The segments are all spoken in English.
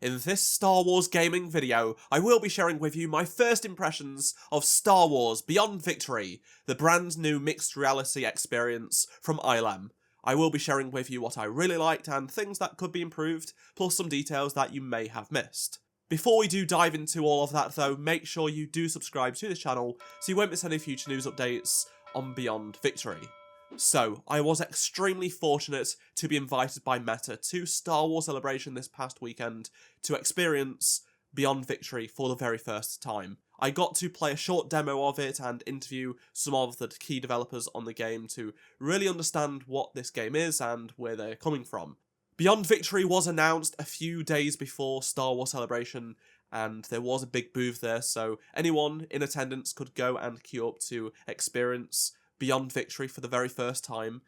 In this Star Wars gaming video, I will be sharing with you my first impressions of Star Wars Beyond Victory, the brand new mixed reality experience from ILM. I will be sharing with you what I really liked and things that could be improved, plus some details that you may have missed. Before we do dive into all of that though, make sure you do subscribe to this channel so you won't miss any future news updates on Beyond Victory. So, I was extremely fortunate to be invited by Meta to Star Wars Celebration this past weekend to experience Beyond Victory for the very first time. I got to play a short demo of it and interview some of the key developers on the game to really understand what this game is and where they're coming from. Beyond Victory was announced a few days before Star Wars Celebration, and there was a big booth there, so anyone in attendance could go and queue up to experience Beyond Victory for the very first time,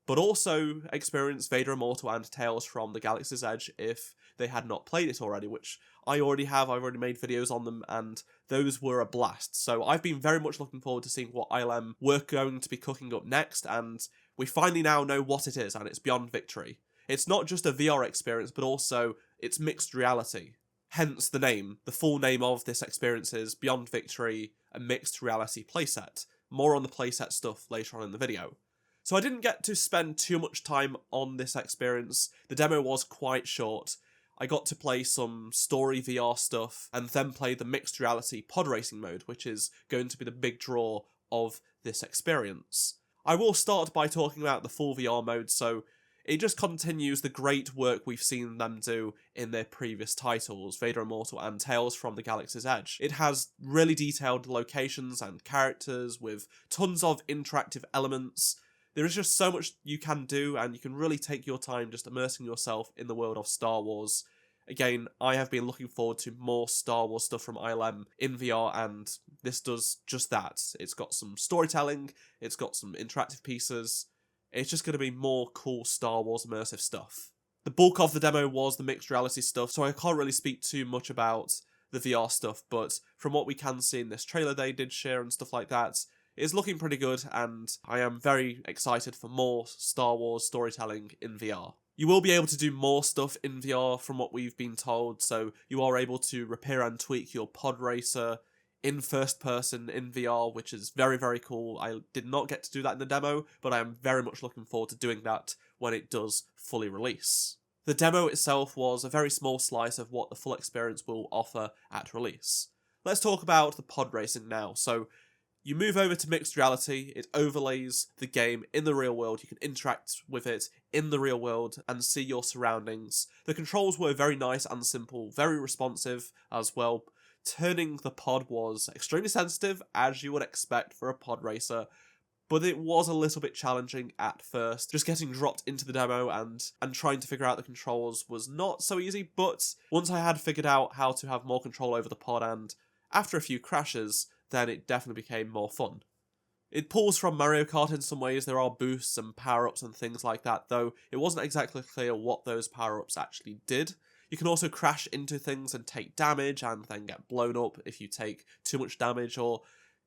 but also experience Vader Immortal and Tales from the Galaxy's Edge if they had not played it already, which I already have. I've already made videos on them, and those were a blast. So I've been very much looking forward to seeing what ILM were going to be cooking up next, and we finally now know what it is, and it's Beyond Victory. It's not just a VR experience, but also it's mixed reality. Hence the name. The full name of this experience is Beyond Victory, a mixed reality playset. More on the playset stuff later on in the video. So I didn't get to spend too much time on this experience. The demo was quite short. I got to play some story VR stuff and then play the mixed reality Podracing mode, which is going to be the big draw of this experience. I will start by talking about the full VR mode, so it just continues the great work we've seen them do in their previous titles, Vader Immortal and Tales from the Galaxy's Edge. It has really detailed locations and characters with tons of interactive elements. There is just so much you can do, and you can really take your time just immersing yourself in the world of Star Wars. Again, I have been looking forward to more Star Wars stuff from ILM in VR, and this does just that. It's got some storytelling, it's got some interactive pieces. It's just going to be more cool Star Wars immersive stuff. The bulk of the demo was the mixed reality stuff, so I can't really speak too much about the VR stuff, but from what we can see in this trailer they did share and stuff like that, it's looking pretty good, and I am very excited for more Star Wars storytelling in VR. You will be able to do more stuff in VR from what we've been told, so you are able to repair and tweak your pod racer in first person in VR, which is very, very cool. I did not get to do that in the demo, but I am very much looking forward to doing that when it does fully release. The demo itself was a very small slice of what the full experience will offer at release. Let's talk about the pod racing now. So you move over to mixed reality, it overlays the game in the real world, you can interact with it in the real world and see your surroundings. The controls were very nice and simple, very responsive as well. Turning the pod was extremely sensitive, as you would expect for a pod racer, but it was a little bit challenging at first. Just getting dropped into the demo and trying to figure out the controls was not so easy, but once I had figured out how to have more control over the pod and after a few crashes, then it definitely became more fun. It pulls from Mario Kart in some ways. There are boosts and power-ups and things like that, though it wasn't exactly clear what those power-ups actually did. You can also crash into things and take damage and then get blown up if you take too much damage, or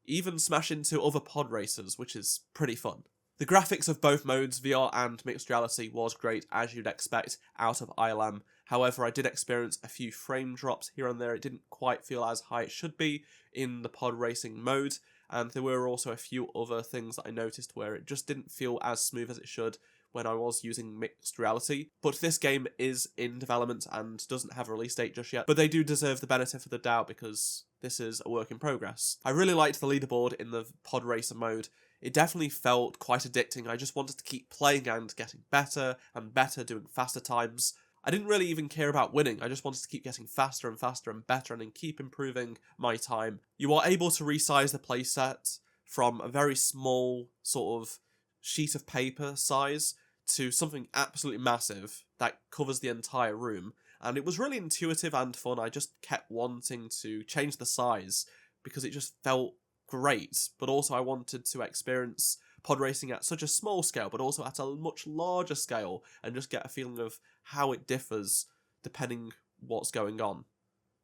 even smash into other pod racers, which is pretty fun. The graphics of both modes, VR and mixed reality, was great as you'd expect out of ILM. However, I did experience a few frame drops here and there. It didn't quite feel as high it should be in the pod racing mode, and there were also a few other things that I noticed where it just didn't feel as smooth as it should when I was using mixed reality. But this game is in development and doesn't have a release date just yet, but they do deserve the benefit of the doubt because this is a work in progress. I really liked the leaderboard in the pod racer mode. It definitely felt quite addicting. I just wanted to keep playing and getting better and better, doing faster times. I didn't really even care about winning, I just wanted to keep getting faster and faster and better and then keep improving my time. You are able to resize the playset from a very small sort of sheet of paper size to something absolutely massive that covers the entire room, and it was really intuitive and fun. I just kept wanting to change the size because it just felt great, but also I wanted to experience pod racing at such a small scale but also at a much larger scale and just get a feeling of how it differs depending what's going on.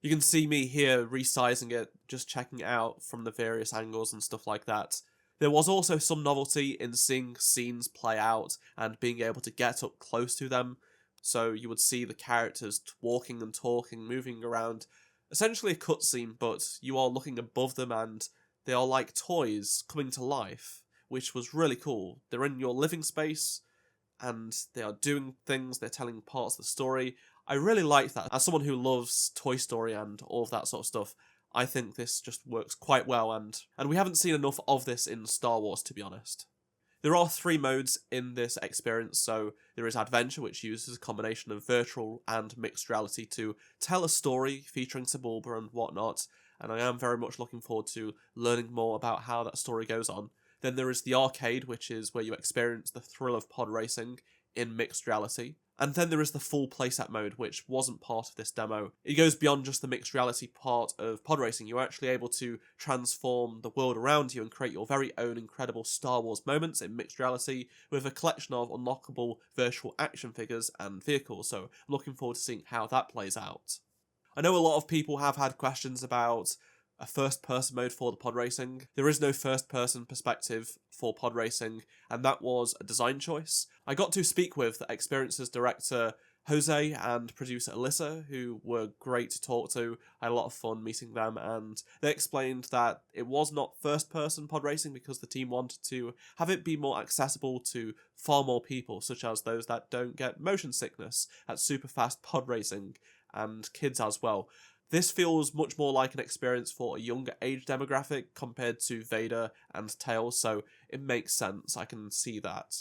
You can see me here resizing it, just checking it out from the various angles and stuff like that. There was also some novelty in seeing scenes play out and being able to get up close to them. So you would see the characters walking and talking, moving around. Essentially a cutscene, but you are looking above them and they are like toys coming to life, which was really cool. They're in your living space and they are doing things, they're telling parts of the story. I really like that. As someone who loves Toy Story and all of that sort of stuff, I think this just works quite well, and we haven't seen enough of this in Star Wars, to be honest. There are 3 modes in this experience, so there is Adventure, which uses a combination of virtual and mixed reality to tell a story featuring Sebulba and whatnot, and I am very much looking forward to learning more about how that story goes on. Then there is the Arcade, which is where you experience the thrill of pod racing in mixed reality. And then there is the full playset mode, which wasn't part of this demo. It goes beyond just the mixed reality part of pod racing. You're actually able to transform the world around you and create your very own incredible Star Wars moments in mixed reality with a collection of unlockable virtual action figures and vehicles. So I'm looking forward to seeing how that plays out. I know a lot of people have had questions about a first-person mode for the pod racing. There is no first-person perspective for pod racing, and that was a design choice. I got to speak with the Experience's director Jose and producer Alyssa, who were great to talk to. I had a lot of fun meeting them, and they explained that it was not first-person pod racing because the team wanted to have it be more accessible to far more people, such as those that don't get motion sickness at super fast pod racing, and kids as well. This feels much more like an experience for a younger age demographic compared to Vader and Tails, so it makes sense, I can see that.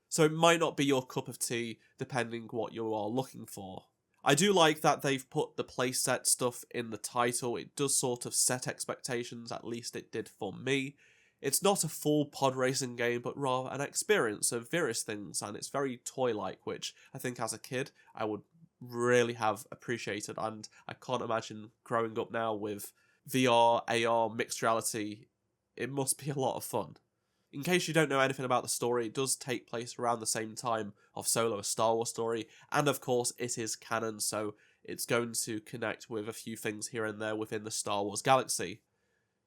So it might not be your cup of tea, depending what you are looking for. I do like that they've put the playset stuff in the title. It does sort of set expectations, at least it did for me. It's not a full pod racing game, but rather an experience of various things, and it's very toy-like, which I think as a kid I would really have appreciated, and I can't imagine growing up now with VR, AR, mixed reality. It must be a lot of fun. In case you don't know anything about the story, it does take place around the same time of Solo, a Star Wars story, and of course it is canon, so it's going to connect with a few things here and there within the Star Wars galaxy.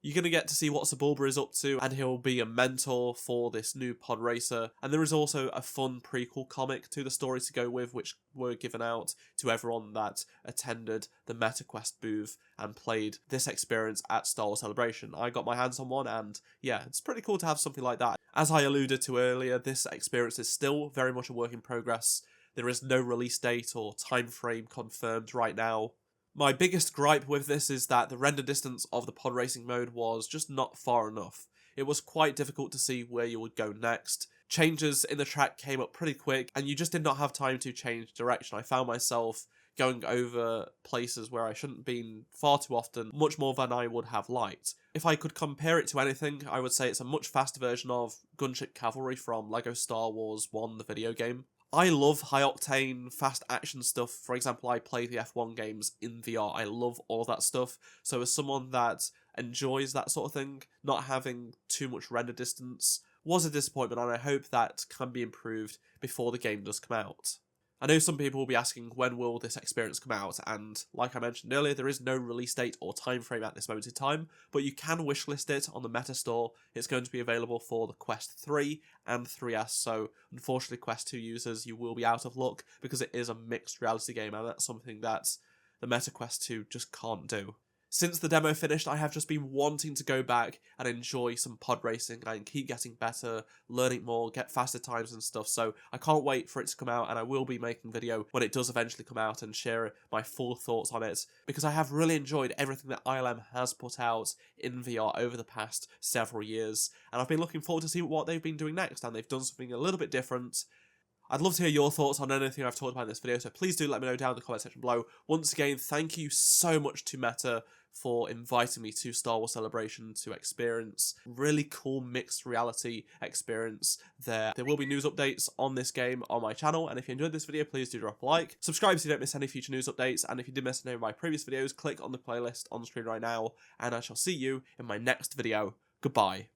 You're going to get to see what Sebulba is up to, and he'll be a mentor for this new pod racer. And there is also a fun prequel comic to the story to go with, which were given out to everyone that attended the MetaQuest booth and played this experience at Star Wars Celebration. I got my hands on one, and yeah, it's pretty cool to have something like that. As I alluded to earlier, this experience is still very much a work in progress. There is no release date or time frame confirmed right now. My biggest gripe with this is that the render distance of the pod racing mode was just not far enough. It was quite difficult to see where you would go next. Changes in the track came up pretty quick, and you just did not have time to change direction. I found myself going over places where I shouldn't have been far too often, much more than I would have liked. If I could compare it to anything, I would say it's a much faster version of Gunship Cavalry from LEGO Star Wars 1, the video game. I love high-octane, fast action stuff. For example, I play the F1 games in VR. I love all of that stuff. So as someone that enjoys that sort of thing, not having too much render distance was a disappointment, and I hope that can be improved before the game does come out. I know some people will be asking when will this experience come out, and like I mentioned earlier, there is no release date or time frame at this moment in time, but you can wishlist it on the Meta Store. It's going to be available for the Quest 3 and 3S, so unfortunately Quest 2 users, you will be out of luck because it is a mixed reality game, and that's something that the Meta Quest 2 just can't do. Since the demo finished, I have just been wanting to go back and enjoy some pod racing and keep getting better, learning more, get faster times and stuff, so I can't wait for it to come out, and I will be making a video when it does eventually come out and share my full thoughts on it, because I have really enjoyed everything that ILM has put out in VR over the past several years, and I've been looking forward to see what they've been doing next, and they've done something a little bit different. I'd love to hear your thoughts on anything I've talked about in this video, so please do let me know down in the comment section below. Once again, thank you so much to Meta for inviting me to Star Wars Celebration to experience really cool mixed reality experience there. There will be news updates on this game on my channel, and if you enjoyed this video, please do drop a like. Subscribe so you don't miss any future news updates, and if you did miss any of my previous videos, click on the playlist on the screen right now, and I shall see you in my next video. Goodbye.